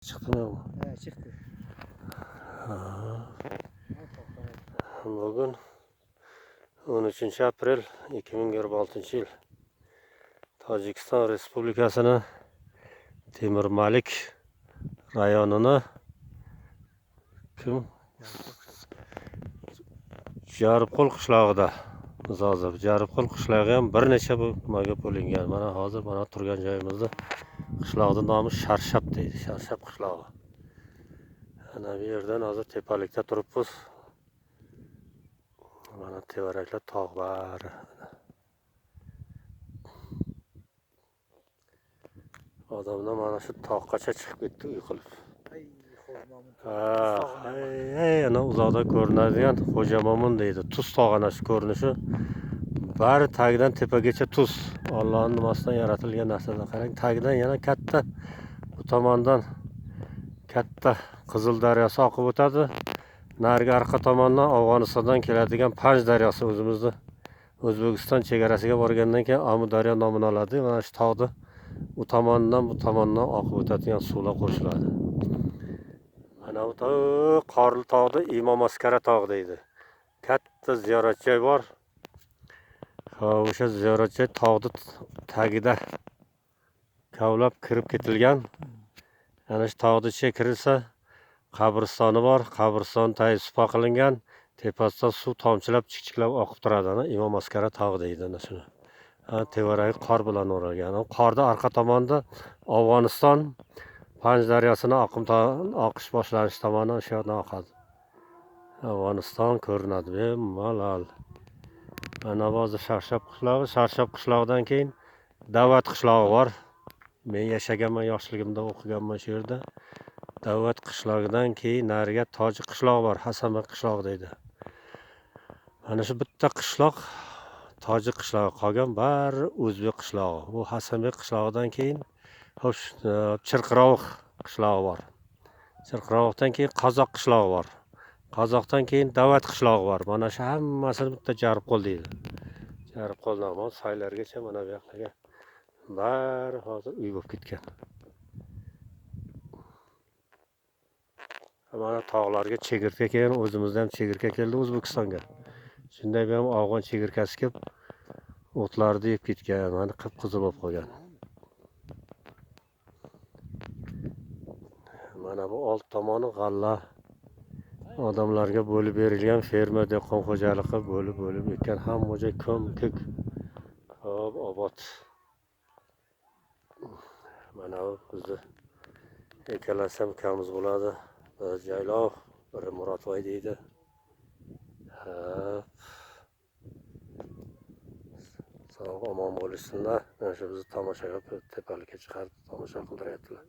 Çıktı mı? He çıktı. Bugün 13 aprel 2026 yıl. Tojikiston Respublikası'nın Temurmalik rayonini kim? Jaribqul qishlog'ida. Biz hozir Jaribqul qishlog'i ham bir necha bo'lmaga bo'lingan. Mana hozir mana turgan joyimizda qishloqning nomi Sharshab deydi. Sharshab qishlog'i. Ana bu yerdan hozir tepalikda turibmiz. Mana tevaraklar tog' bari. Odamlar mana shu tog'gacha chiqib ketdi uy qilib. Ana uzoqda ko'rinadigan Xo'ja Mo'min deydi. Tuz tog' ana shu ko'rinishi. Bari tagidan tepagacha tuz. Allohning nimasidan yaratilgan narsalar. Qarang, tagidan yana katta bu tomondan katta Qizil daryosi oqib o'tadi. Narigi orqa tomondan Afg'onistondan keladigan Panj daryosi o'zimizning O'zbekiston chegarasiga borgandan keyin Amu daryo nomini oladi. Mana shu tog'da u tomondan bu tomondan oqib o'tadigan suvlar qo'shiladi. Mana bu qorli tog'da Imom Askara tog'i deydi. Katta ziyoratjoy bor. O'sha ziyoratjoy tog'ning tagida kavlab kirib ketilgan. Ana shu tog'ning ichiga kirilsa qabristoni bor. Qabriston tayi supa qilingan. Tepasidan suv tomchilab chiqchiklab oqib turadi. Imom Askara tog'i deydi ana shuni. Tevaragi qor bilan o'ralgan. Qorda orqa tomonda Afg'oniston Panj daryosini oqish boshlanish tomoni o'sha yerdan oqadi. Afg'oniston ko'rinadi bemalol. Mana hozir Sharshab qishlog'i, Sharshab qishlog'idan keyin Davlat qishlog'i bor. Men yashaganman, yoshligimda o'qiganman shu yerda. Davlat qishlog'idan keyin nariga Tojik qishlog'i bor, Hasanbek qishlog'i deydi. Mana shu bitta qishloq Tojik qishlog'i, qolgan bari o'zbek qishlog'i. Bu Hasanbek qishlog'idan keyin Chirqirovuq qishlog'i bor. Chirqirovuqdan keyin Qozoq qishlog'i bor. Qozoqdan keyin Davlat qishlog'i bor. Mana shu hammasini bitta Jaribqul deydi. Jaribqul nomi soylargacha mana bu yoqlarga bari hozir uy bo'lib ketgan. Mana tog'larga chegirtka kelgan, o'zimizda ham chegirtka keldi O'zbekistonga. Shunday ham afg'on chegirkasi kelib o'tlarni yeb ketgan, mana qip-qizil bo'lib qolgan. Mana bu old tomoni g'alla odamlarga bo'lib berilgan ferma dehqon xo'jaligi bo'lib ekkan hamma joy ko'm-ko'k. Xo'p, obod. Mana bu bizni ekalansam ukamiz bo'ladi. Bir Jaylov, bir Murodvoy deydi. Sog' omon bo'lishsinlar. Mana shu bizni tomoshaga tepalikka chiqarib tomosha qildiryaptilar.